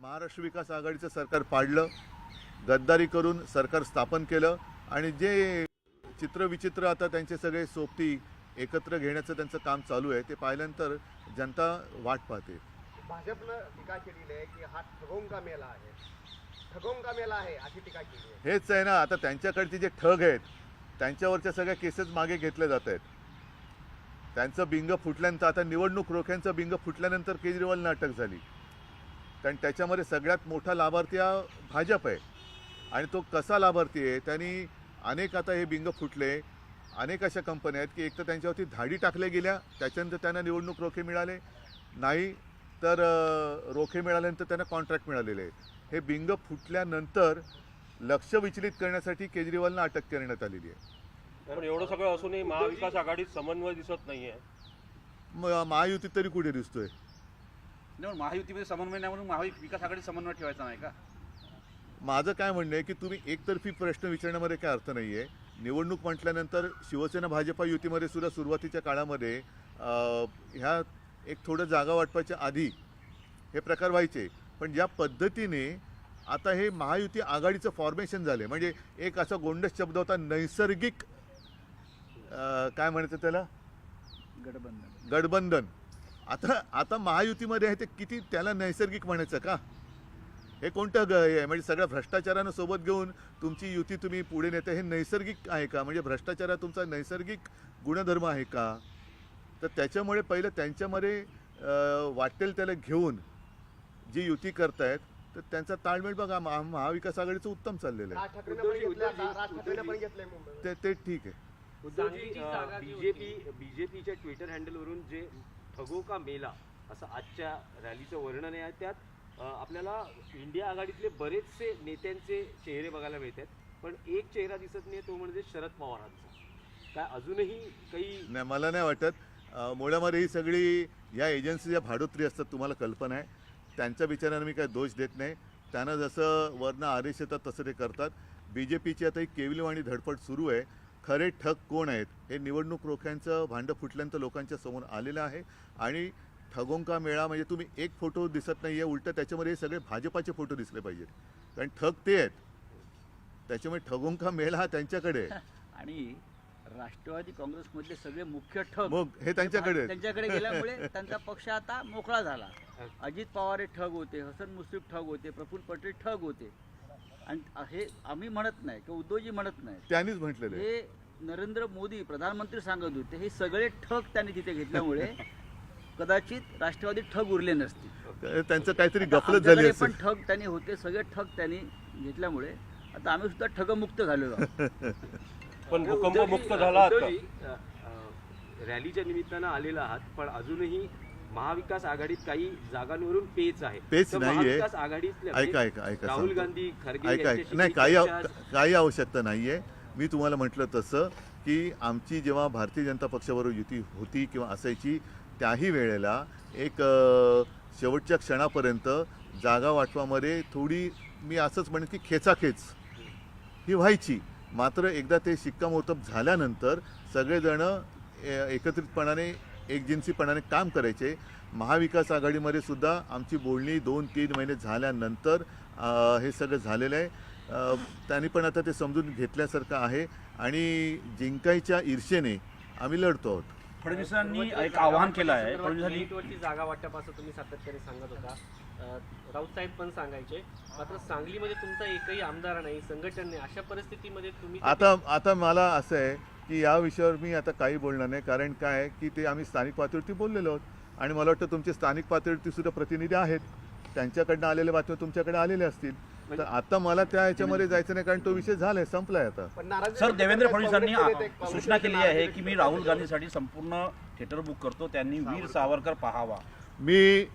महाराष्ट्र विकास आघाडीचं सरकार पाडलं, गद्दारी करून सरकार स्थापन केलं आणि जे चित्रविचित्र आता त्यांचे सगळे सोबती एकत्र घेण्याचं त्यांचं काम चालू आहे ते पाहिल्यानंतर जनता वाट पाहते. भाजपनं टीका केलेली आहे की हा ठगोंका मेला आहे, ठगोंका मेला आहे अशी टीका केली आहे. हेच आहे ना, आता त्यांच्याकडचे जे ठग आहेत त्यांच्यावरच्या सगळ्या केसेस मागे घेतल्या जात आहेत. त्यांचं बिंग फुटल्यानंतर आता निवडणूक रोख्यांचं बिंग फुटल्यानंतर केजरीवालनं अटक झाली, कारण त्याच्यामध्ये सगळ्यात मोठा लाभार्थी हा भाजप आहे आणि तो कसा लाभार्थी आहे. त्यांनी अनेक आता हे बिंग फुटले, अनेक अशा कंपन्या आहेत की एक तर त्यांच्यावरती धाडी टाकल्या गेल्या, त्याच्यानंतर त्यांना निवडणूक रोखे मिळाले नाही, तर रोखे मिळाल्यानंतर त्यांना कॉन्ट्रॅक्ट मिळालेले आहे. हे बिंग फुटल्यानंतर लक्ष विचलित करण्यासाठी केजरीवालनं अटक करण्यात आलेली आहे. पण एवढं सगळं असूनही महाविकास आघाडीत समन्वय दिसत नाहीये. महायुतीत तरी कुठे दिसतोय? नाही, महायुतीमध्ये समन्वय नाही म्हणून महाविकास आघाडीत समन्वय ठेवायचा नाही का? माझं काय म्हणणं आहे की तुम्ही एकतर्फी प्रश्न विचारण्यामध्ये काय अर्थ नाही आहे. निवडणूक म्हटल्यानंतर शिवसेना भाजपा युतीमध्ये सुद्धा सुरुवातीच्या काळामध्ये ह्या एक थोडं जागा वाटपाच्या आधी हे प्रकार व्हायचे, पण ज्या पद्धतीने आता हे महायुती आघाडीचं फॉर्मेशन झाले, म्हणजे एक असा गोंडस शब्द होता नैसर्गिक, काय म्हणायचं त्याला, गठबंधन. आता महायुतीमध्ये आहे ते किती त्याला नैसर्गिक म्हणायचं का? हे कोणतं आहे? म्हणजे सगळ्या भ्रष्टाचारानं सोबत घेऊन तुमची युती तुम्ही पुढे नेते, हे नैसर्गिक आहे का? म्हणजे भ्रष्टाचार हा तुमचा नैसर्गिक गुणधर्म आहे का? तर त्याच्यामुळे पहिलं त्यांच्यामध्ये वाटेल त्याला घेऊन जी युती करतायत तर त्यांचा ताळमेळ बघा. महाविकास आघाडीचं उत्तम चाललेलं आहे. ते ठीक आहे. बीजेपीच्या ट्विटर हँडलवरून जे ठगोका मेला असं आजच्या रॅलीचं वर्णन आहे, त्यात आपल्याला इंडिया आघाडीतले बरेचसे नेत्यांचे चेहरे बघायला मिळतात, पण एक चेहरा दिसत नाही, तो म्हणजे शरद पवारांचा. काय अजूनही काही नाही, मला नाही वाटत. मुळामध्ये ही सगळी या एजन्सीच्या भाडोत्री असतात, तुम्हाला कल्पना आहे. त्यांच्या विचारानं मी काय दोष देत नाही. त्यांना जसं वरनं आदेश येतात तसं ते करतात. BJPची आता ही केविलवाणी धडपड सुरू आहे. खरे ठग कोण आहेत हे निवडणूक रोख्यांचं भांडं फुटल्यानंतर लोकांच्या समोर आलेलं आहे. आणि ठगोंका मेळा म्हणजे तुम्ही एक फोटो दिसत नाही आहे, उलटं त्याच्यामध्ये हे सगळे भाजपाचे फोटो दिसले पाहिजेत, कारण ठग ते आहेत. त्याच्यामुळे ठगोंका मेळा हा त्यांच्याकडे आहे. आणि राष्ट्रवादी काँग्रेसमधले सगळे मुख्य ठग मग हे त्यांच्याकडे गेल्यामुळे त्यांचा पक्ष आता मोकळा झाला. अजित पवार हे ठग होते, हसन मुश्रीफ ठग होते, प्रफुल्ल पटेल ठग होते. आणि हे आम्ही म्हणत नाही किंवा उद्धवजी म्हणत नाही, त्यांनीच म्हटलेलं आहे. हे नरेंद्र मोदी प्रधानमंत्री सांगत होते. हे सगळे ठग त्यांनी तिथे घेतल्यामुळे कदाचित राष्ट्रवादी ठग उरले नसतील. त्यांचं काहीतरी गफलत झाली पण ठग त्यांनी होते, सगळे ठग त्यांनी घेतल्यामुळे आता आम्ही सुद्धा ठगमुक्त झालेलो आहोत. पण भूकंप मुक्त झाला आता. रॅलीच्या निमित्तानं आलेला आहात, पण अजूनही महाविकास आघाडीत काही जागांवरून पेच आहे. पेच तर नाहीये. महाविकास आघाडीतल्या ऐका राहुल गांधी, खरगे ऐका यांच्याशी नाही, काही चर्चा काही आवश्यकता नाही आहे. मी तुम्हाला म्हटलं तसं की आमची जेव्हा भारतीय जनता पक्षाबरोबर युती होती किंवा असायची त्याही वेळेला एक शेवटच्या क्षणापर्यंत जागा वाटपामध्ये थोडी मी असंच म्हणेन की खेचाखेच ही व्हायची. मात्र एकदा ते शिक्कामोर्तब झाल्यानंतर सगळेजणं एकत्रितपणाने एकजिन्सीपणाने काम करायचे. महाविकास आघाडीमध्ये सुद्धा आमची बोलणी 2-3 महिने झाल्यानंतर हे सगळं झालेलं आहे. त्यांनी पण आता ते समजून घेतल्यासारखं आहे आणि जिंकायच्या ईर्षेने आम्ही लढतो आहोत. फडणवीसांनी एक आवाहन केलं आहे. नीटवरती जागा वाटपाचं तुम्ही सातत्याने सांगत होता, राऊत साहेब पण सांगायचे, मात्र सांगलीमध्ये तुमचा एकही आमदार नाही, संघटन नाही, अशा परिस्थितीमध्ये तुम्ही आता मला असं आहे की या विषयावर मी आता काही बोलणार नाही, कारण काय आहे की ते आम्ही स्थानिक पातळीवरती बोललेलो आहोत आणि मला वाटतं तुमचे स्थानिक पातळीवरती सुद्धा प्रतिनिधी आहेत, त्यांच्याकडनं आलेल्या बातम्या तुमच्याकडे आलेल्या असतील. तर आता मला त्या ह्याच्यामध्ये जायचं नाही, कारण तो विषय झालाय, संपलाय आता. सर, देवेंद्र फडणवीसांनी सूचना केली आहे की मी राहुल गांधीसाठी संपूर्ण थिएटर बुक करतो, त्यांनी वीर सावरकर पाहावा. मी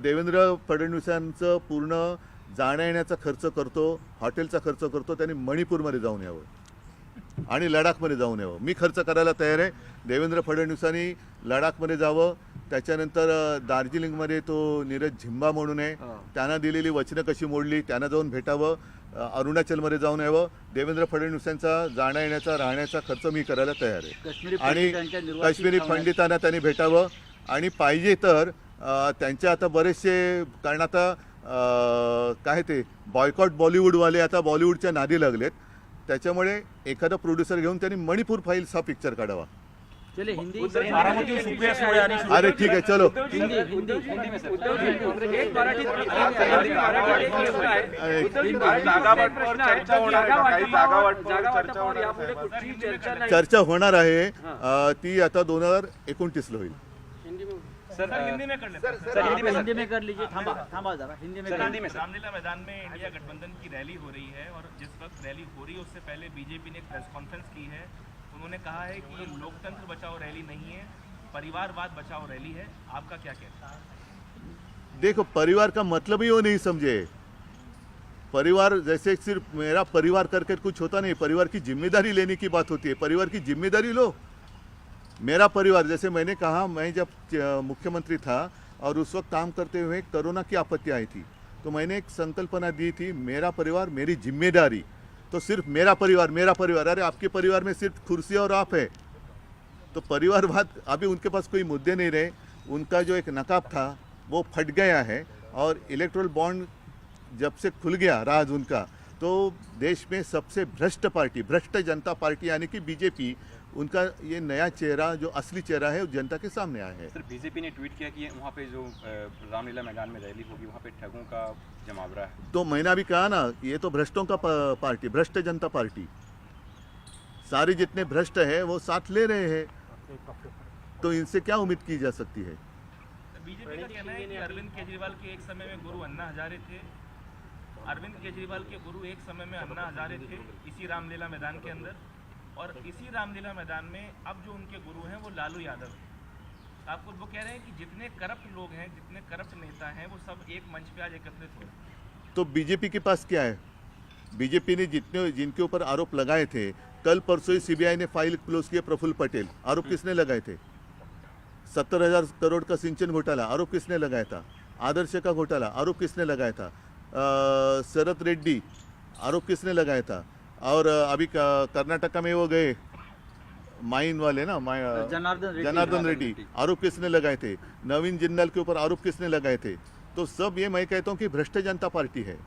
देवेंद्र फडणवीसांचं पूर्ण जाण्या येण्याचा खर्च करतो, हॉटेलचा खर्च करतो. त्यांनी मणिपूरमध्ये जाऊन यावं आणि लडाखमध्ये जाऊन यावं. मी खर्च करायला तयार आहे. देवेंद्र फडणवीसांनी लडाखमध्ये जावं, त्याच्यानंतर दार्जिलिंगमध्ये तो नीरज झिंबा म्हणून आहे, त्यांना दिलेली वचनं कशी मोडली त्यांना जाऊन भेटावं. अरुणाचलमध्ये जाऊन यावं. देवेंद्र फडणवीसांचा जाण्या येण्याचा राहण्याचा खर्च मी करायला तयार आहे. आणि काश्मीरी पंडितांना त्यांनी भेटावं आणि पाहिजे तर त्यांच्या आता बरेचसे, कारण आता काय ते बॉयकॉट बॉलिवूडवाले आता बॉलिवूडच्या नादी लागलेत. त्याच्यामुळे एखादा प्रोड्युसर घेऊन त्यांनी मणिपूर फाईल्स हा पिक्चर काढावा. चले हिंदी बारामती सुप्रिया सुळे आणि अरे ठीक आहे चलो. हिंदी हिंदी एक मराठीत जागावाटपावर यापुढे कुठलीही चर्चा नाही. चर्चा होणार आहे, ती आता 2029ला होईल. सर हिंदी में कर लेते हैं। सर हिंदी में कर लीजिए. थांबा जरा हिंदी में कर लीजिए. रामलीला मैदान में इंडिया गठबंधन की रैली हो रही है और जिस वक्त रैली हो रही है उससे पहले बीजेपी ने एक प्रेस कॉन्फ्रेंस की है. उन्होंने कहा है कि ये लोकतंत्र बचाओ रैली नहीं है, परिवारवाद बचाओ रैली है. आपका क्या कहना है? देखो, परिवार का मतलब ही वो नहीं समझे. परिवार जैसे सिर्फ मेरा परिवार करके कुछ होता नहीं. परिवार की जिम्मेदारी लेने की बात होती है. परिवार की जिम्मेदारी लो. मेरा परिवार, जैसे मैंने कहा, मैं जब मुख्यमंत्री था और उस वक्त काम करते हुए कोरोना की आपत्ति आई थी, तो मैंने एक संकल्पना दी थी, मेरा परिवार मेरी जिम्मेदारी. तो सिर्फ मेरा परिवार. अरे आपके परिवार में सिर्फ कुर्सी और आप है. तो परिवारवाद, अभी उनके पास कोई मुद्दे नहीं रहे. उनका जो एक नकाब था वो फट गया है. और इलेक्ट्रल बॉन्ड जब से खुल गया राज उनका, तो देश में सबसे भ्रष्ट पार्टी, भ्रष्ट जनता पार्टी यानी कि बीजेपी, उनका ये नया चेहरा, जो असली चेहरा है, वो जनता के सामने आया है. सर बीजेपी ने ट्वीट किया कि वहाँ पे जो रामलीला मैदान में रैली होगी वहाँ पे ठगों का जमावड़ा है. तो मैंने अभी कहा ना, ये तो भ्रष्टों का पार्टी, भ्रष्ट जनता पार्टी. सारे जितने भ्रष्ट है वो साथ ले रहे हैं, तो इनसे क्या उम्मीद की जा सकती है. बीजेपी का कहना है कि अरविंद केजरीवाल के एक समय में गुरु अन्ना हजारे थे. अरविंद केजरीवाल के गुरु एक समय में अन्ना हजारे थे इसी रामलीला मैदान के अंदर. और इसी रामलीला मैदान में अब जो उनके गुरु हैं वो लालू यादव हैं. आपको वो कह रहे हैं कि जितने करप्ट लोग हैं, जितने करप्ट नेता हैं, वो सब एक मंच पे आज एकत्रित हो रहे हैं. तो बीजेपी के पास क्या है. बीजेपी ने जिनके ऊपर आरोप लगाए थे, कल परसों ही सीबीआई ने फाइल क्लोज किया. प्रफुल्ल पटेल, आरोप किसने लगाए थे. 70,000 करोड़ का सिंचन घोटाला, आरोप किसने लगाया था. आदर्श का घोटाला, आरोप किसने लगाया था. शरद रेड्डी, आरोप किसने लगाया था. और अभी कर्नाटका में वो गए माइन वाले ना, जनार्दन रेड्डी, आरोप किसने लगाए थे. नवीन जिंदाल के ऊपर आरोप किसने लगाए थे. तो सब ये मैं कहता हूँ कि भ्रष्ट जनता पार्टी है.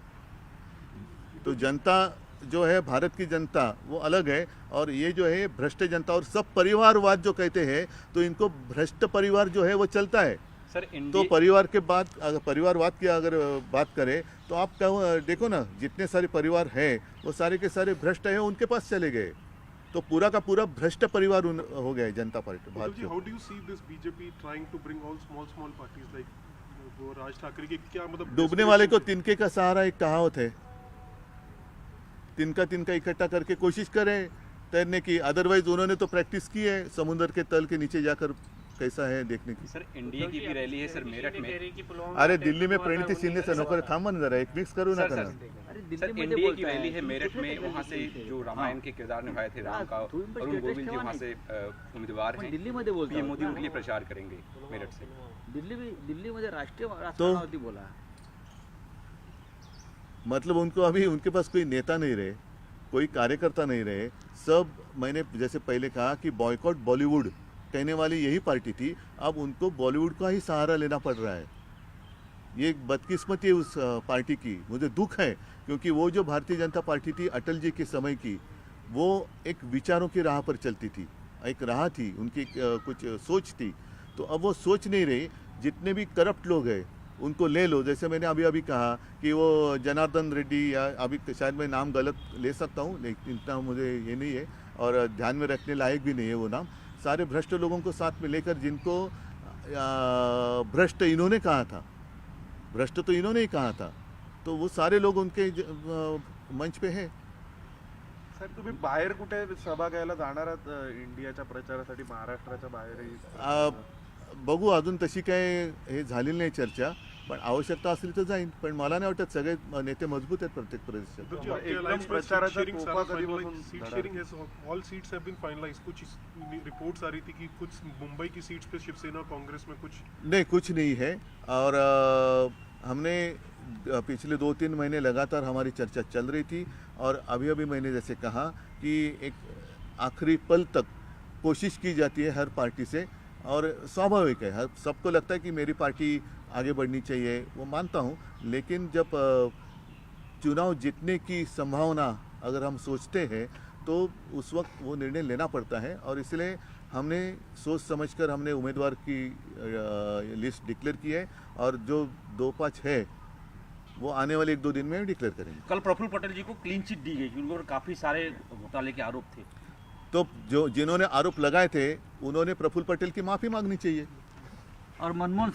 तो जनता जो है, भारत की जनता, वो अलग है. और ये जो है भ्रष्ट जनता, और सब परिवारवाद जो कहते हैं, तो इनको भ्रष्ट परिवार जो है वो चलता है. सर तो परिवार के बाद, अगर परिवारवाद की अगर बात करें, तो आप देखो ना, जितने सारे परिवार हैं वो सारे के सारे भ्रष्ट हैं, उनके पास चले गए. तो पूरा का पूरा भ्रष्ट परिवार हो गया है Janata Party Bharat. How do you see this BJP trying to bring all small parties like वो राज ठाकरे की, क्या मतलब. डूबने वाले को तिनके का सहारा एक कहावत है. तिनका इकट्ठा करके कोशिश करें तैरने की. अदरवाइज उन्होंने तो प्रैक्टिस की है समुद्र के तल के नीचे जाकर कैसा है देखने की. सर इंडिया की भी रैली है सर मेरठ में. अरे दिल्ली में प्रणिती शिंदे से नौकर थांबा ना जरा, एक मिक्स करू नका ना. सर इंडिया की रैली है मेरठ में. वहाँ से जो रामायण के किरदार निभाए थे राम का, अरुण गोविल जी वहाँ से उम्मीदवार हैं. दिल्ली मध्ये बोलतो. पीएम मोदी उनके लिए प्रचार करेंगे मेरठ से. दिल्ली मध्ये राष्ट्रीय राजकारणावरती बोला. मतलब उनको अभी उनके पास कोई नेता नहीं रहे, कोई कार्यकर्ता नहीं रहे. सब, मैंने जैसे पहले कहा कि बॉयकॉट बॉलीवुड कहने वाली यही पार्टी थी. अब उनको बॉलीवुड का ही सहारा लेना पड़ रहा है. ये एक बदकिस्मती है उस पार्टी की. मुझे दुख है, क्योंकि वो जो भारतीय जनता पार्टी थी अटल जी के समय की, वो एक विचारों की राह पर चलती थी. एक राह थी उनकी, कुछ सोच थी. तो अब वो सोच नहीं रही. जितने भी करप्ट लोग हैं उनको ले लो. जैसे मैंने अभी कहा कि वो जनार्दन रेड्डी, या अभी शायद मैं नाम गलत ले सकता हूँ, लेकिन इतना मुझे ये नहीं है और ध्यान में रखने लायक भी नहीं है वो नाम. सारे भ्रष्ट लोगों को साथ में लेकर, जिनको भ्रष्ट इन्होंने कहा था, भ्रष्ट तो इन्होंने ही कहा था, तो वो सारे लोग उनके मंच पे है. साहेब तुम्ही बाहेर कुठे सभा घ्यायला जाणार आहात इंडियाच्या प्रचारासाठी, महाराष्ट्राच्या बाहेर. बघू, अजून तशी काय हे झालेली नाही चर्चा, पण आवश्यकता असली तर जाईन. पण मला नाही वाटत, सगळे नेते मजबूत आहेत प्रत्येक प्रदेशात. एकदम प्रचाराचा कोपा कधीपासून seat sharing has all seats have been finalised. कुछ रिपोर्ट्स आ रही थी कि कुछ मुंबई की सीट्स पे शिवसेना कांग्रेस में कुछ नहीं है. और हमने पिछले 2-3 महीने लगातार हमारी चर्चा चल रही थी. और अभी मैंने जैसे कहा कि एक आखिरी पल तक कोशिश की जाती है हर पार्टी से और स्वाभाविक है, हर सबको लगता है कि मेरी पार्टी आगे बढ़नी चाहिए, वो मानता हूँ। लेकिन जब चुनाव जीतने की संभावना अगर हम सोचते हैं तो उस वक्त वो निर्णय लेना पड़ता है, और इसलिए हमने सोच समझकर हमने उम्मीदवार की लिस्ट डिक्लेयर की है, और जो 2-5 है वो आने वाले 1-2 दिन में डिक्लेयर करेंगे। कल प्रफुल्ल पटेल जी को क्लीन चिट दी गई, उनके ऊपर काफी सारे घोटाले के आरोप थे। तो जो जिन्होंने आरोप लगाए थे उन्होंने प्रफुल्ल पटेल की माफ़ी मांगनी चाहिए। और मनमोहन